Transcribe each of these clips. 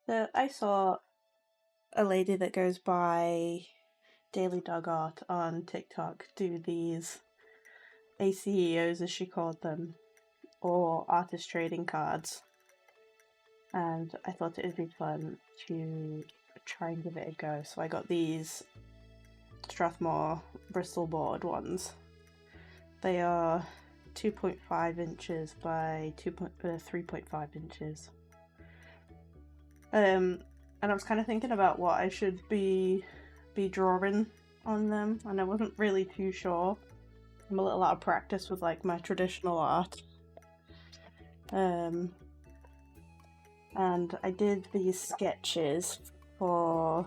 So I saw a lady that goes by Daily Dog Art on TikTok do these ACEOs, as she called them, or artist trading cards, and I thought it would be fun to try and give it a go. So I got these Strathmore Bristol board ones. They are 2.5 inches by 3.5 inches. And I was kind of thinking about what I should be drawing on them, and I wasn't really too sure. I'm a little out of practice with like my traditional art. And I did these sketches for,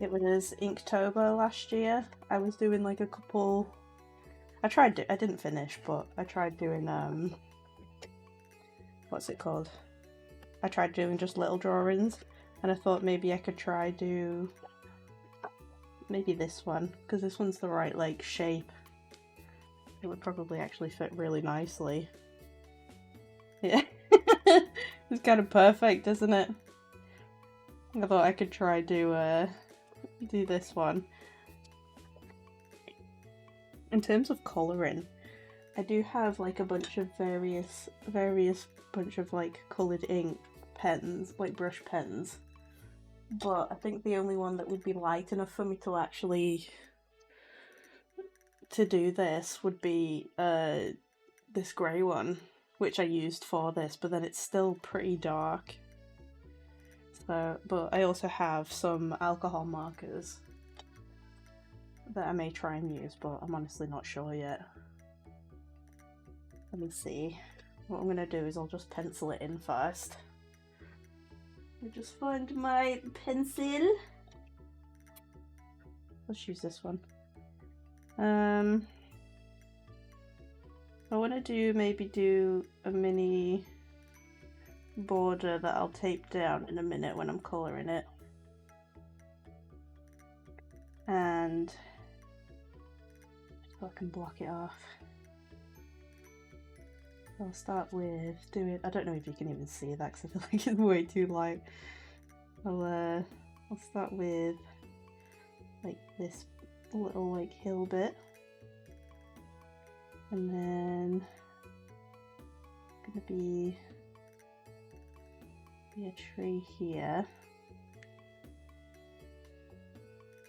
it was Inktober last year. I was doing like a couple, I didn't finish, but I tried doing what's it called? I tried doing just little drawings, and I thought maybe I could try do maybe this one, because this one's the right like shape. It would probably actually fit really nicely. Yeah. It's kind of perfect, isn't it? I thought I could try do this one. In terms of colouring, I do have like a bunch of various bunch of like coloured ink pens, like brush pens, but I think the only one that would be light enough for me to actually to do this would be this grey one, which I used for this, but then it's still pretty dark. So, but I also have some alcohol markers that I may try and use, but I'm honestly not sure yet. Let me see. What I'm gonna do is I'll just pencil it in first. I'll just find my pencil. Let's use this one. I want to maybe do a mini border that I'll tape down in a minute when I'm colouring it. And so I can block it off. I'll start with doing, I don't know if you can even see that because I feel like it's way too light. I'll start with like this little like hill bit, and then gonna be a tree here.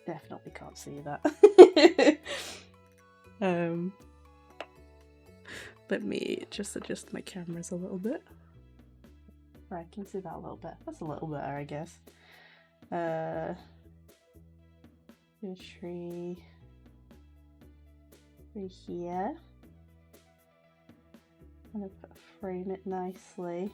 Definitely can't see that. Let me just adjust my cameras a little bit. Right, I can see that a little bit. That's a little better, I guess. A tree right here. I'm gonna frame it nicely.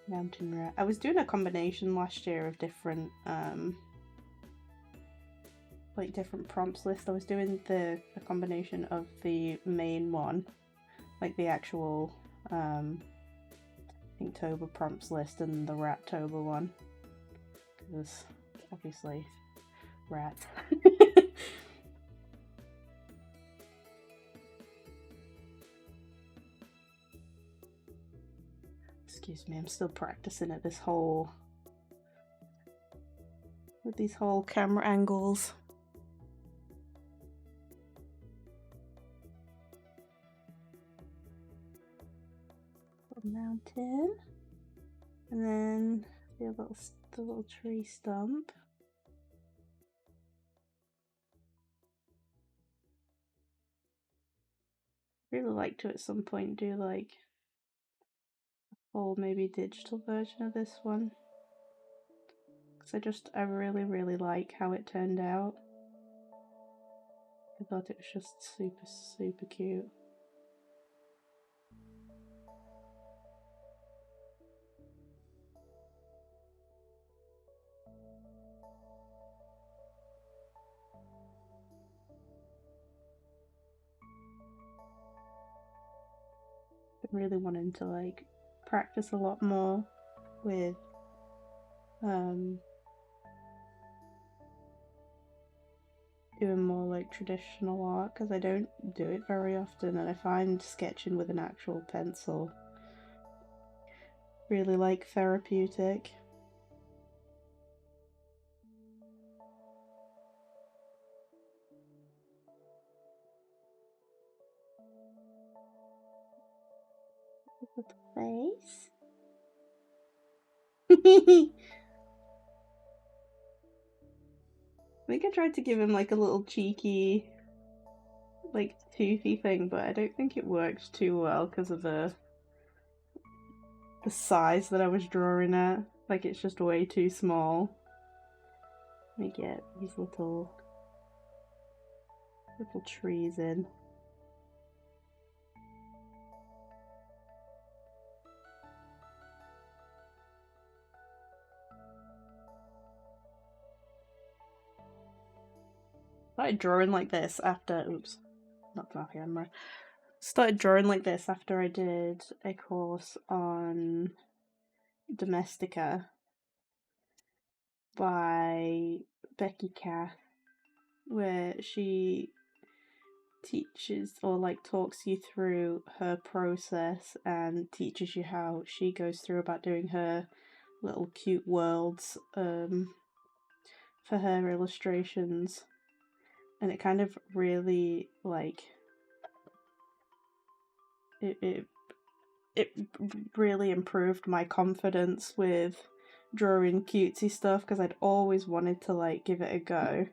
Mountain rat. I was doing a combination last year of different like different prompts list. I was doing a combination of the main one, like the actual Inktober prompts list, and the Rattober one, because obviously rats. Excuse me, I'm still practicing at this whole with these whole camera angles. Mountain, and then the little tree stump. Really like to at some point do like a full maybe digital version of this one, because I really like how it turned out. I thought it was just super cute. Been really wanting to like practice a lot more with doing more like traditional art because I don't do it very often, and I find sketching with an actual pencil really like therapeutic. Face. I think I tried to give him like a little cheeky, like toothy thing, but I don't think it worked too well because of the size that I was drawing at. Like, it's just way too small. Let me get these little trees in. Started drawing like this after, oops, not the camera. Started drawing like this after I did a course on Domestica by Becky Cath, where she teaches or like talks you through her process and teaches you how she goes through about doing her little cute worlds for her illustrations, and it kind of really like it really improved my confidence with drawing cutesy stuff, because I'd always wanted to like give it a go,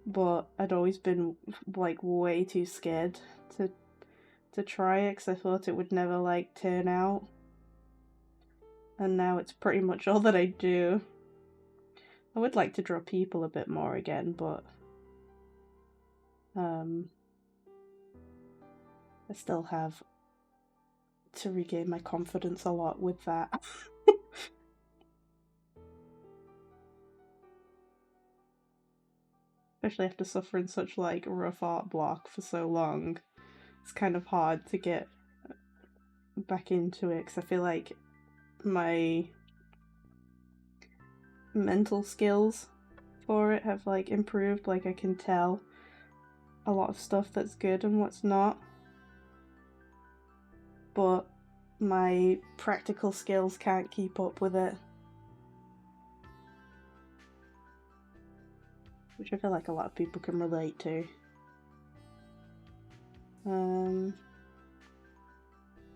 but I'd always been like way too scared to try it because I thought it would never like turn out, and now it's pretty much all that I do. I would like to draw people a bit more again, but I still have to regain my confidence a lot with that. Especially after suffering such like rough art block for so long. It's kind of hard to get back into it because I feel like my mental skills for it have like improved. Like, I can tell a lot of stuff that's good and what's not, but my practical skills can't keep up with it, which I feel like a lot of people can relate to.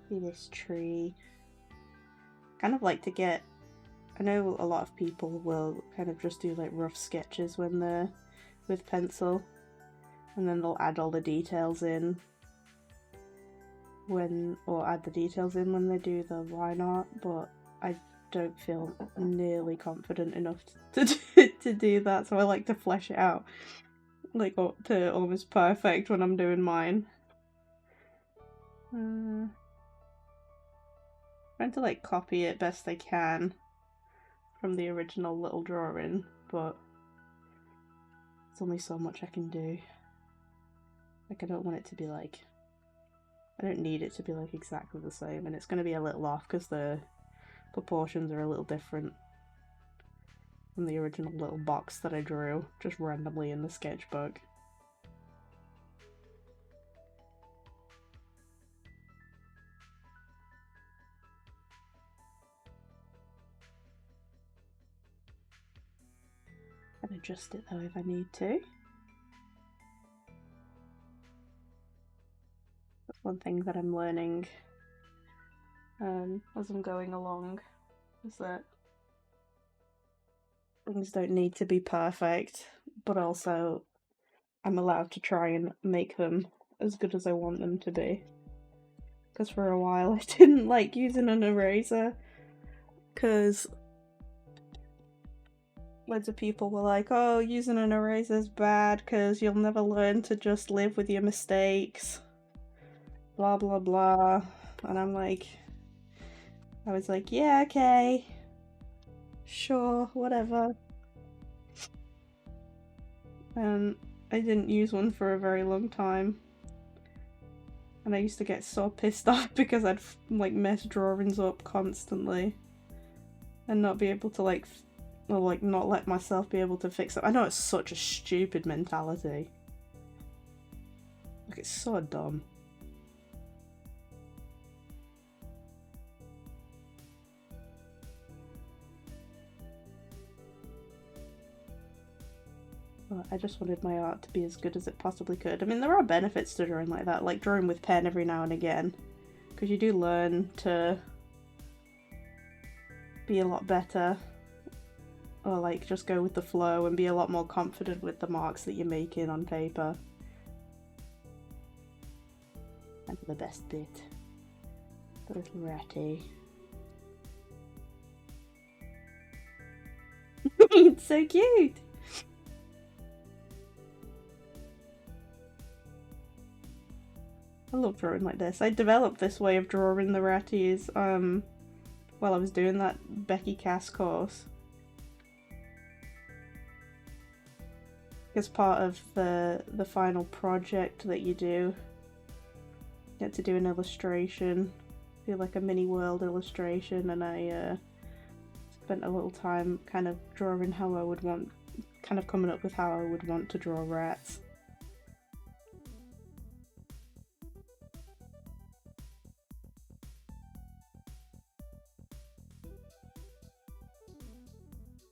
See this tree. Kind of like to get, I know a lot of people will kind of just do like rough sketches when they're with pencil, and then they'll add all the details in or add the details in when they do the line art, but I don't feel nearly confident enough to do that, so I like to flesh it out like to almost perfect when I'm doing mine. Trying to like copy it best I can from the original little drawing, but there's only so much I can do. Like, I don't want it to be like, I don't need it to be like exactly the same, and it's going to be a little off because the proportions are a little different from the original little box that I drew just randomly in the sketchbook. I can adjust it though if I need to. That's one thing that I'm learning as I'm going along, is that things don't need to be perfect, but also I'm allowed to try and make them as good as I want them to be. Because for a while I didn't like using an eraser, because loads of people were like, oh, using an eraser is bad because you'll never learn to just live with your mistakes, blah blah blah. And I was like, yeah, okay, sure, whatever. And I didn't use one for a very long time, and I used to get so pissed off because I'd like mess drawings up constantly and not be able to like Or like not let myself be able to fix it. I know it's such a stupid mentality. Like, it's so dumb. But I just wanted my art to be as good as it possibly could. I mean, there are benefits to drawing like that, like drawing with pen every now and again, because you do learn to be a lot better, or like just go with the flow and be a lot more confident with the marks that you're making on paper. And the best bit, the little ratty. It's so cute! I love drawing like this. I developed this way of drawing the ratties while I was doing that Becky Cass course. As part of the final project that you do, you get to do an illustration, do like a mini world illustration, and I spent a little time kind of drawing how I would want, kind of coming up with how I would want to draw rats.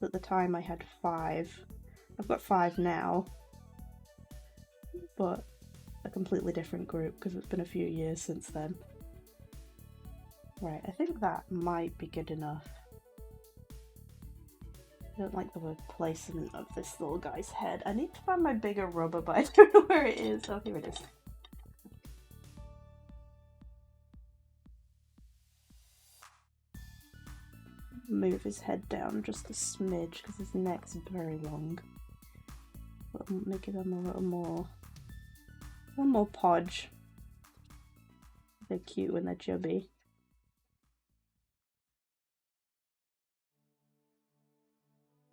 At the time I had 5. I've got 5 now, but a completely different group because it's been a few years since then. Right, I think that might be good enough. I don't like the placement of this little guy's head. I need to find my bigger rubber, but I don't know where it is. Oh, here it is. Move his head down just a smidge because his neck's very long. But make him a little more podge. They're cute when they're chubby.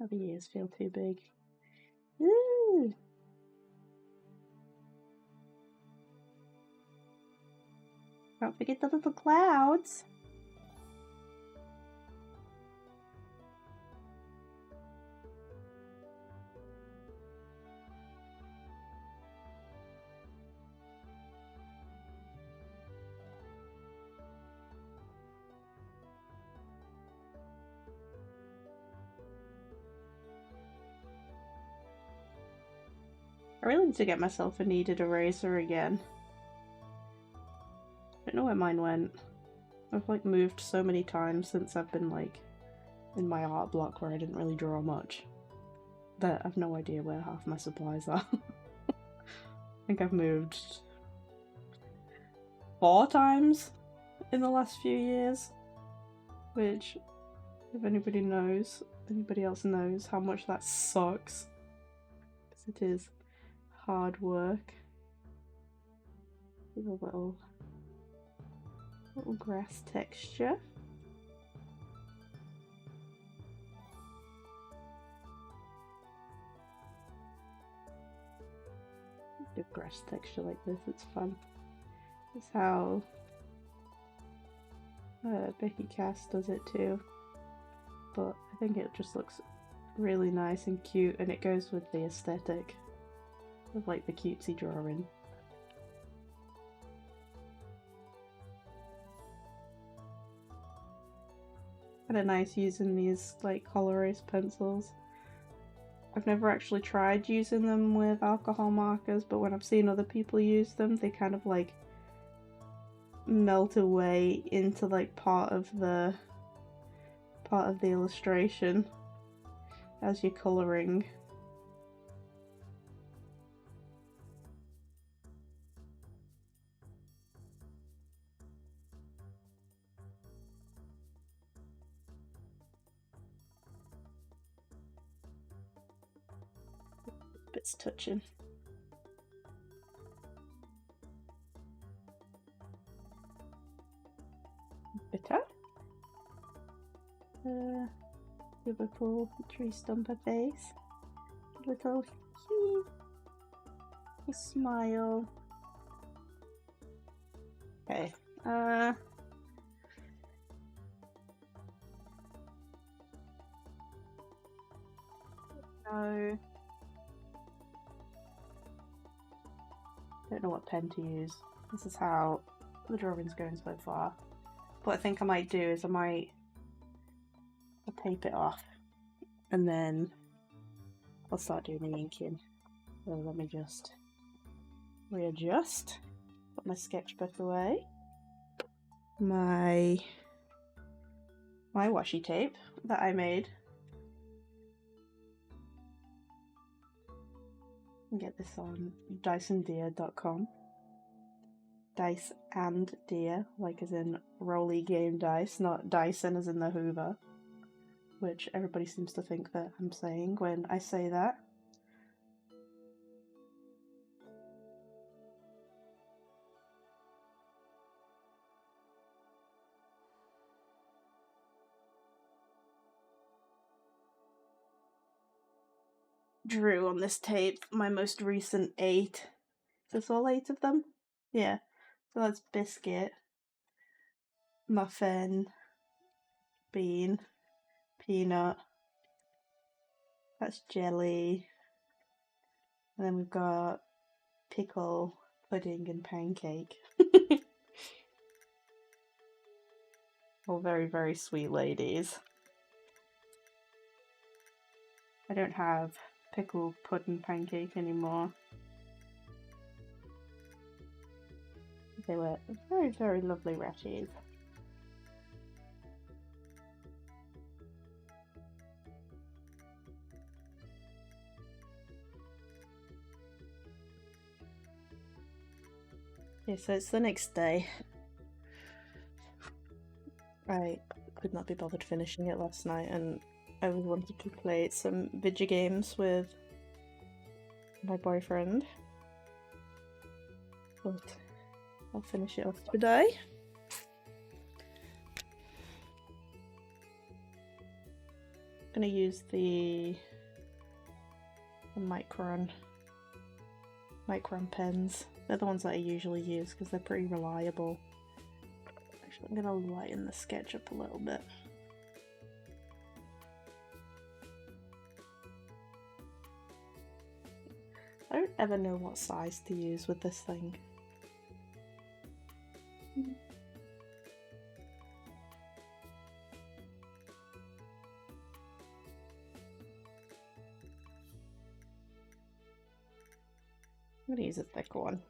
Oh, the ears feel too big. Ooh. Don't forget the little clouds. I really need to get myself a kneaded eraser again. I don't know where mine went. I've like moved so many times since I've been like in my art block where I didn't really draw much that I've no idea where half my supplies are. I think I've moved 4 times in the last few years, which, if anybody else knows how much that sucks, because it is hard work. With a little grass texture. Good grass texture like this, it's fun. It's how Becky Cass does it too, but I think it just looks really nice and cute, and it goes with the aesthetic of like the cutesy drawing. Kind of nice using these like color erase pencils. I've never actually tried using them with alcohol markers, but when I've seen other people use them, they kind of like melt away into like part of the illustration as you're colouring. Bits touching. Bitter. Liverpool tree stumper face. Little smile. Okay. So, don't know what pen to use. This is how the drawing's going so far. What I think I might do is I'll tape it off and then I'll start doing the inking. So let me just readjust, put my sketchbook away, my washi tape that I made. Get this on dysondeer.com. Dice and deer, like as in rolly game dice, not Dyson as in the Hoover, which everybody seems to think that I'm saying when I say that. Drew on this tape my most recent 8. Is this all 8 of them? Yeah. So that's biscuit, muffin, bean, peanut, that's jelly, and then we've got pickle, pudding, and pancake. All very, very sweet ladies. I don't have pickle, pudding, pancake anymore. They were very, very lovely rashies. Okay, so it's the next day. I could not be bothered finishing it last night, and I wanted to play some video games with my boyfriend. But I'll finish it off today. I'm gonna use the Micron pens. They're the ones that I usually use because they're pretty reliable. Actually, I'm gonna lighten the sketch up a little bit. I don't ever know what size to use with this thing. I'm gonna use a thick one.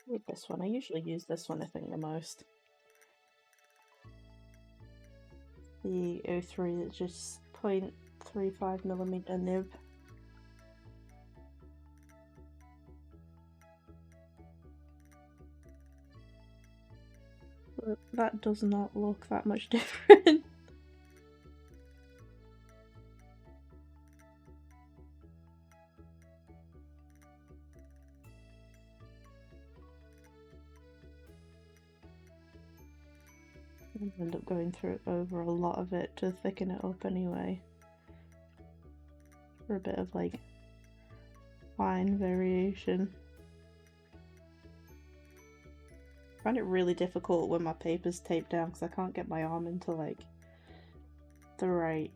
With this one, I usually use this one I think the most. The 03 that's just 0.35mm nib. But that does not look that much different. I end up going through over a lot of it to thicken it up anyway. For a bit of like fine variation. I find it really difficult when my paper's taped down because I can't get my arm into like the right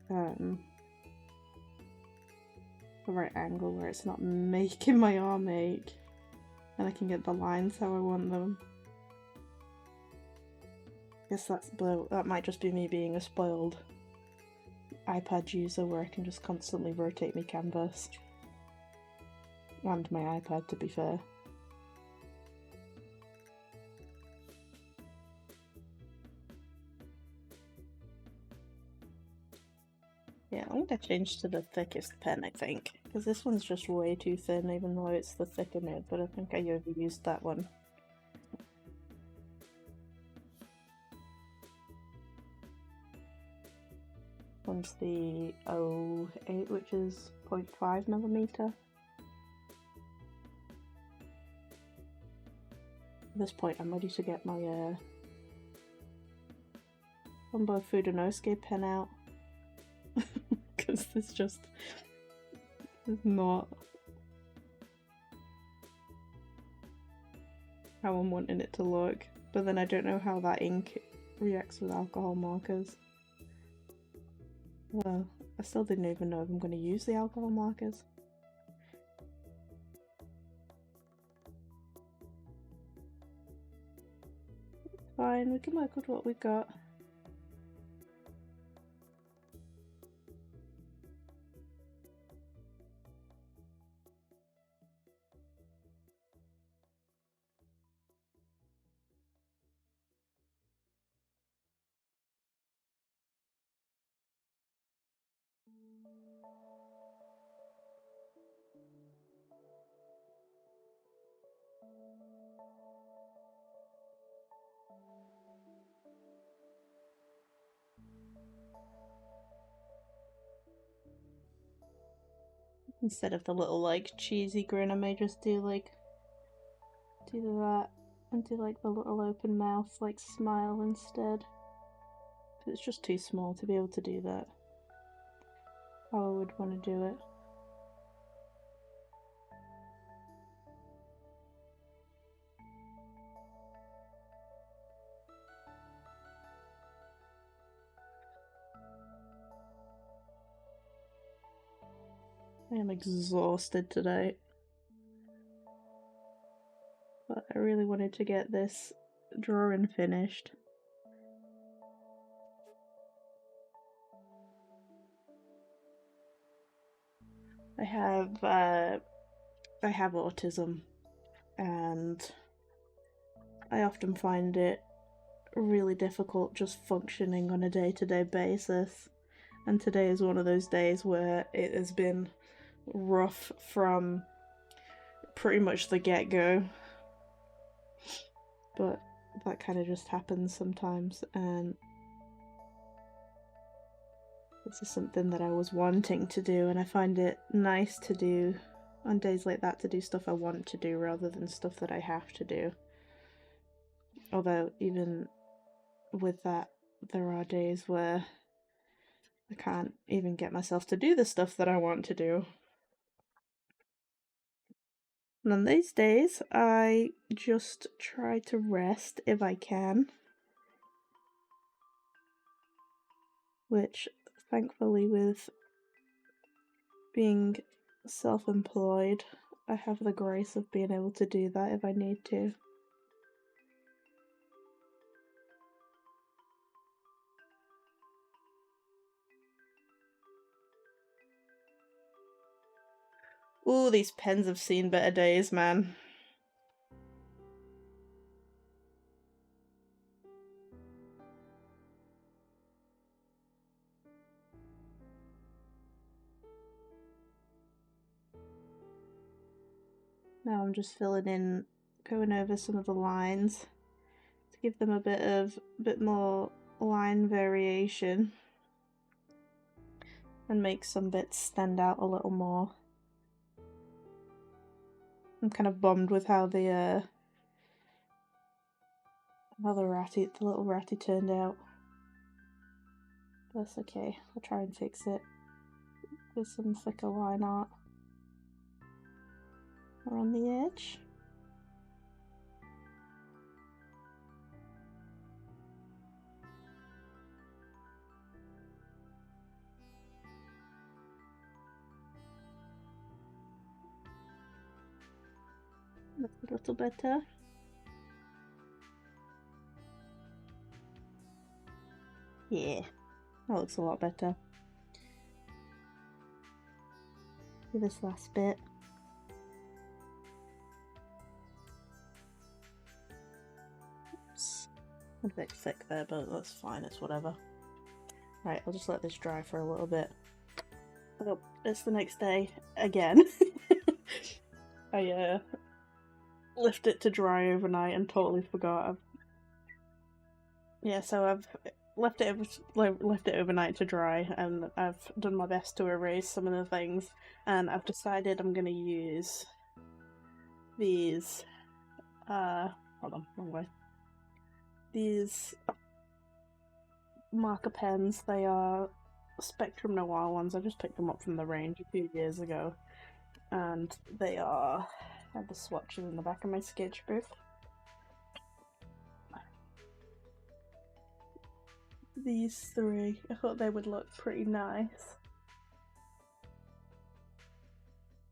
angle where it's not making my arm ache, and I can get the lines how I want them. I guess that might just be me being a spoiled iPad user where I can just constantly rotate my canvas. And my iPad, to be fair. Yeah, I'm gonna change to the thickest pen, I think. Because this one's just way too thin, even though it's the thicker nib, but I think I overused that one. One's the 08, which is 0.5mm. At this point, I'm ready to get my Combo Fudenosuke pen out. Because this just is not how I'm wanting it to look. But then I don't know how that ink reacts with alcohol markers. Well, I still didn't even know if I'm going to use the alcohol markers. It's fine, we can work with what we've got. Instead of the little like cheesy grin, I may just do that and do like the little open mouth like smile instead. But it's just too small to be able to do that. How I would want to do it. I am exhausted today. But I really wanted to get this drawing finished. I have autism, and I often find it really difficult just functioning on a day-to-day basis. And today is one of those days where it has been rough from pretty much the get-go. But that kind of just happens sometimes, and this is something that I was wanting to do, and I find it nice to do on days like that, to do stuff I want to do rather than stuff that I have to do. Although even with that, there are days where I can't even get myself to do the stuff that I want to do. And on these days, I just try to rest if I can. Which, thankfully, with being self-employed, I have the grace of being able to do that if I need to. Ooh, these pens have seen better days, man. Now I'm just going over some of the lines to give them a bit more line variation and make some bits stand out a little more. I'm kind of bummed with how the little ratty turned out. That's okay, I'll try and fix it with some thicker line art around the edge. That's a little better. Yeah, that looks a lot better. Do this last bit. Oops. A bit thick there, but that's fine, it's whatever. Right, I'll just let this dry for a little bit. Oh, it's the next day again. I left it to dry overnight and totally forgot. So I've left it overnight to dry, and I've done my best to erase some of the things, and I've decided I'm gonna use these hold on, wrong way. These marker pens. They are Spectrum Noir ones. I just picked them up from the range a few years ago, and they are, I have the swatches in the back of my sketchbook. these three. I thought they would look pretty nice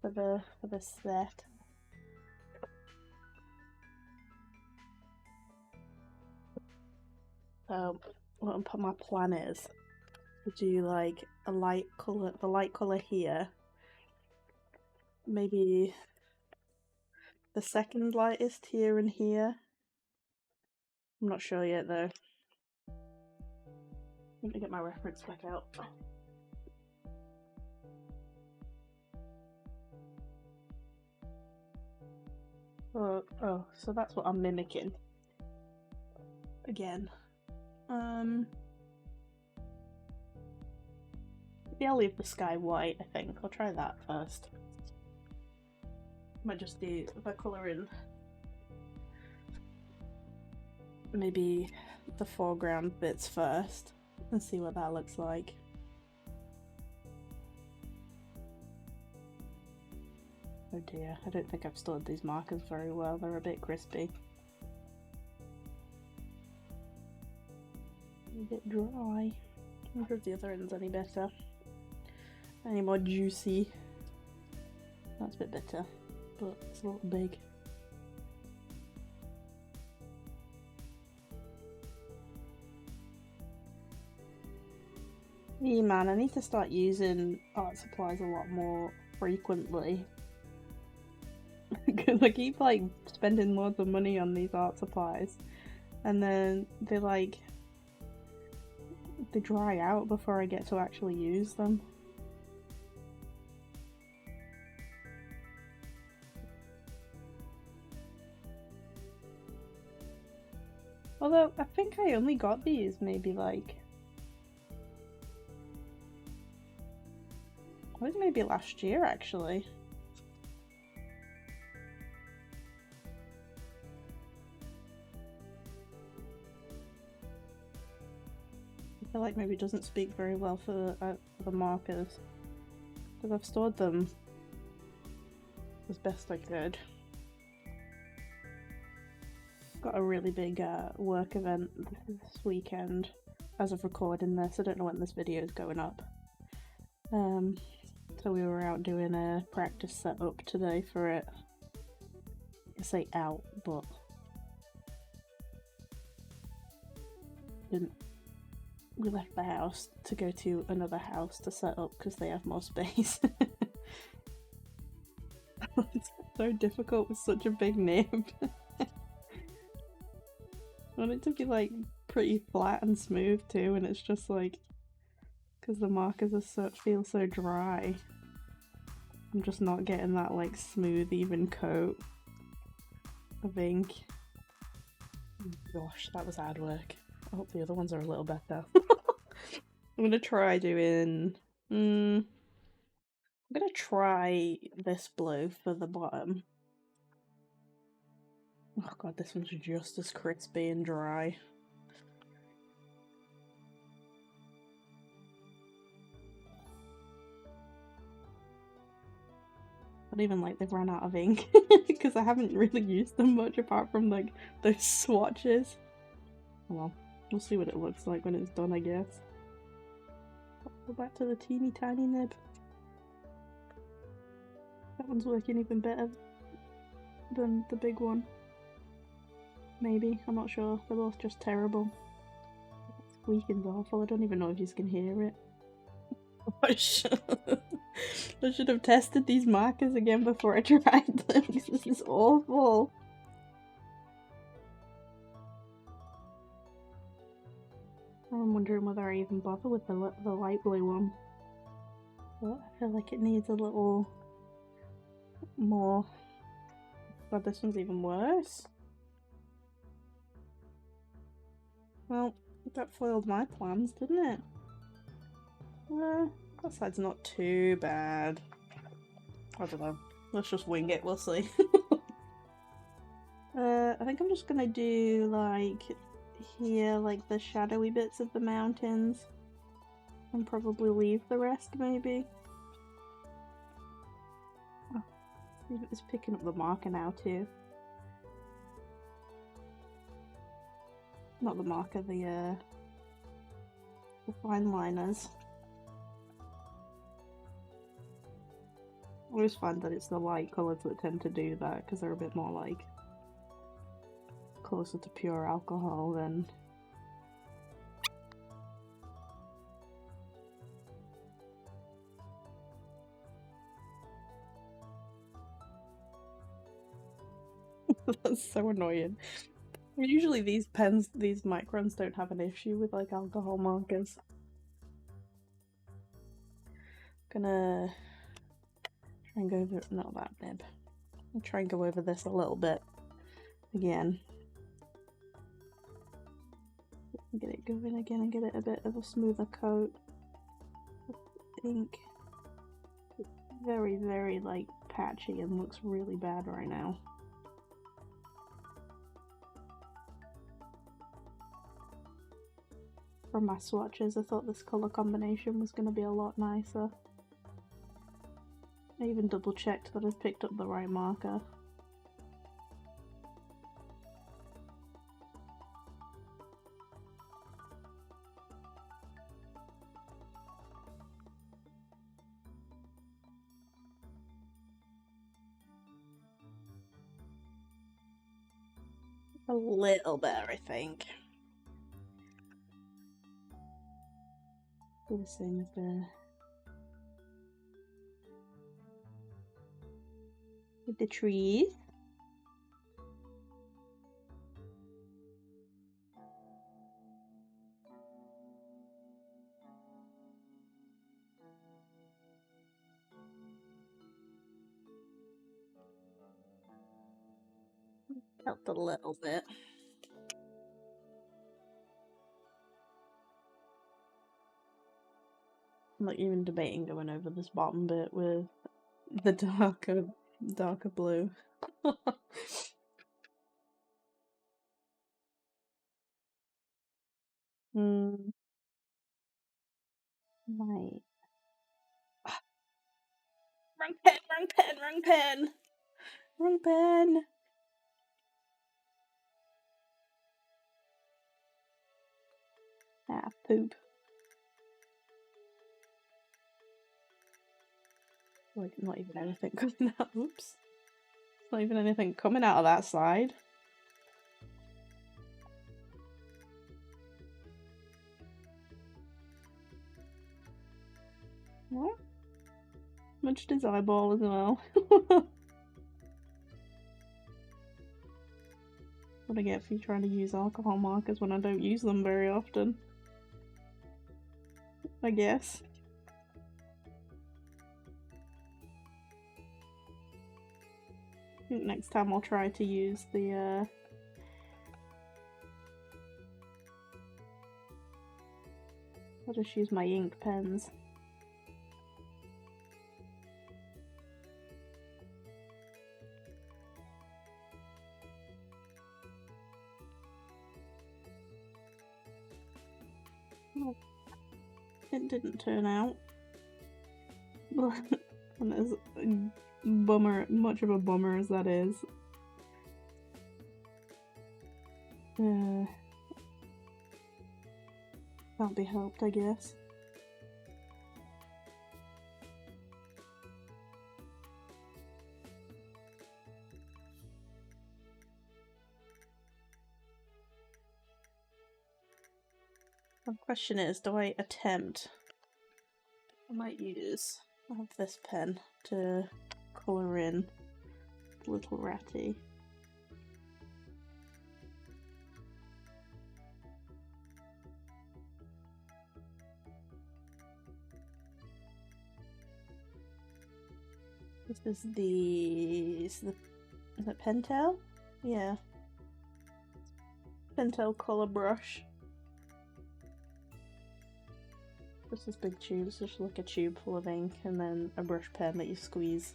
for the set. So what my plan is to do like a light colour, the light colour here. Maybe the second lightest here and here. I'm not sure yet though. Let me get my reference back out. Oh, so that's what I'm mimicking. Again. Maybe I'll leave the sky white, I think. I'll try that first. Might just do, if I colour in maybe the foreground bits first and see what that looks like. Oh dear, I don't think I've stored these markers very well, they're a bit crispy. A bit dry. I wonder if the other end's any better. Any more juicy. That's a bit better, but it's a little big. Yeah man, I need to start using art supplies a lot more frequently. Because I keep like spending loads of money on these art supplies and then they dry out before I get to actually use them. Although I think I only got these maybe like it was maybe last year actually. I feel like maybe it doesn't speak very well for the markers because I've stored them as best I could. Got a really big work event this weekend as of recording this. I don't know when this video is going up. So we were out doing a practice setup today for it. I say out, but we left the house to go to another house to set up because they have more space. It's so difficult with such a big nib. I want it to be like pretty flat and smooth too, and it's just like because the markers are feel so dry. I'm just not getting that like smooth even coat of ink. Gosh, that was hard work. I hope the other ones are a little better. I'm gonna try doing I'm gonna try this blue for the bottom. Oh god, this one's just as crispy and dry. Not even like they've run out of ink because I haven't really used them much apart from like those swatches. Well, we'll see what it looks like when it's done, I guess. Go back to the teeny tiny nib. That one's working even better than the big one. Maybe, I'm not sure. They're both just terrible. Squeaking's awful. I don't even know if you can hear it. I should have tested these markers again before I tried them because this is awful. I'm wondering whether I even bother with the light blue one. But I feel like it needs a little more. God, this one's even worse. Well, that foiled my plans, didn't it? That side's not too bad. I don't know. Let's just wing it, we'll see. I think I'm just gonna do like here, like the shadowy bits of the mountains. And probably leave the rest, maybe. Oh, see if it's picking up the marker now too. Not the marker, the the fine liners. I always find that it's the light colours that tend to do that because they're a bit more like closer to pure alcohol than that's so annoying. Usually these pens, these microns don't have an issue with like alcohol markers. Gonna try and go over, not that nib. I'll try and go over this a little bit again. Get it going again and get it a bit of a smoother coat of ink. It's very, very like patchy and looks really bad right now. From my swatches, I thought this colour combination was going to be a lot nicer. I even double checked that I've picked up the right marker. A little better, I think. Do the same with the trees. Helped a little bit. I'm not even debating going over this bottom bit with the darker blue. Right. Wrong pen, wrong pen, wrong pen! Wrong pen! Ah, poop. Like, not even anything coming out. Oops. Not even anything coming out of that side. What? Munched his eyeball as well. What I get for you trying to use alcohol markers when I don't use them very often. I guess. I think next time I'll try to use the I'll just use my ink pens. Oh, it didn't turn out. And as much of a bummer as that is. Can't be helped, I guess. The question is, do I attempt? I might use, I have this pen to colour in Little Ratty. This is it Pentel? Yeah. Pentel colour brush. Just this big tube, it's just like a tube full of ink, and then a brush pen that you squeeze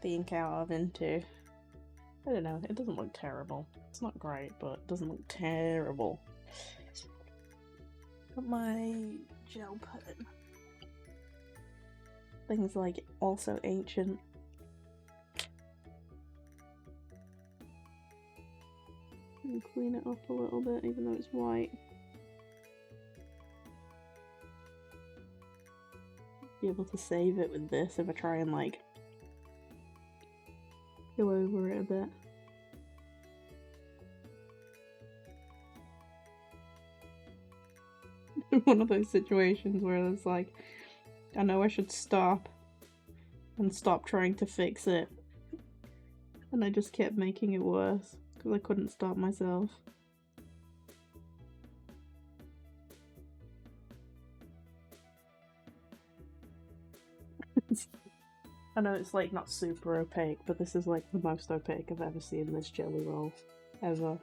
the ink out of into. I don't know, it doesn't look terrible. It's not great, but it doesn't look terrible. Got my gel pen. Things like also ancient. And clean it up a little bit, even though it's white. be able to save it with this if I try and like go over it a bit. One of those situations where it's like, I know I should stop and stop trying to fix it, and I just kept making it worse because I couldn't stop myself. I know it's like not super opaque, but this is like the most opaque I've ever seen this jelly roll, ever.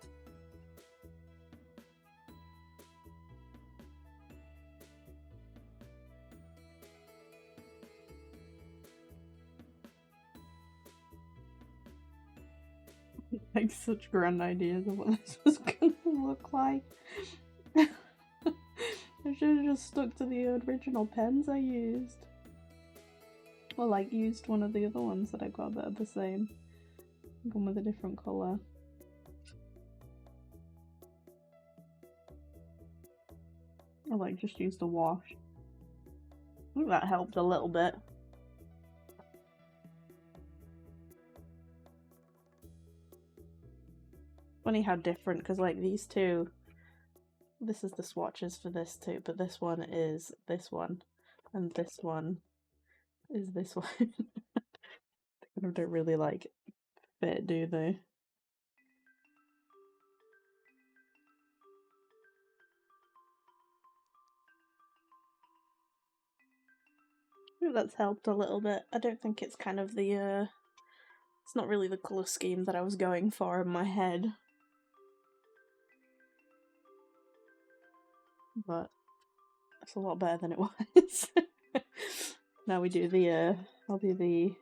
Like such grand ideas of what this was gonna look like. I should have just stuck to the original pens I used. Or like used one of the other ones that I got that are the same. Gone with a different colour. Or like just used a wash. I think that helped a little bit. Funny how different, because like these two, this is the swatches for this too, but this one is this one, and this one is this one. They kind of don't really like fit, do they? I think that's helped a little bit. I don't think it's kind of the, it's not really the colour scheme that I was going for in my head. But it's a lot better than it was. Now we do the, I'll do the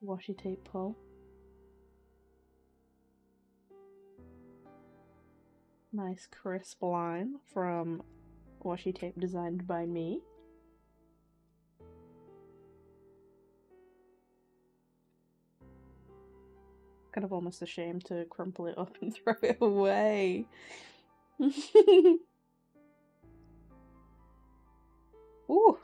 washi tape pull. Nice crisp line from washi tape designed by me. Kind of almost ashamed to crumple it up and throw it away. Ooh!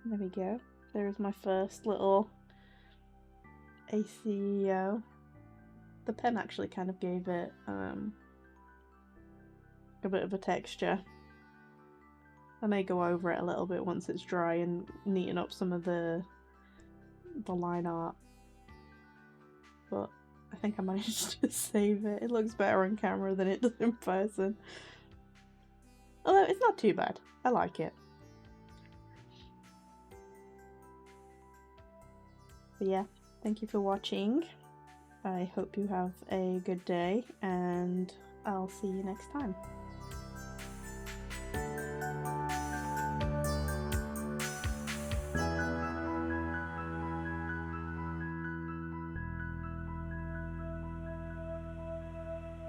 There we go. There's my first little ACEO. The pen actually kind of gave it a bit of a texture. I may go over it a little bit once it's dry and neaten up some of the line art. But I think I managed to save it. It looks better on camera than it does in person. Although it's not too bad. I like it. But yeah, thank you for watching. I hope you have a good day, and I'll see you next time.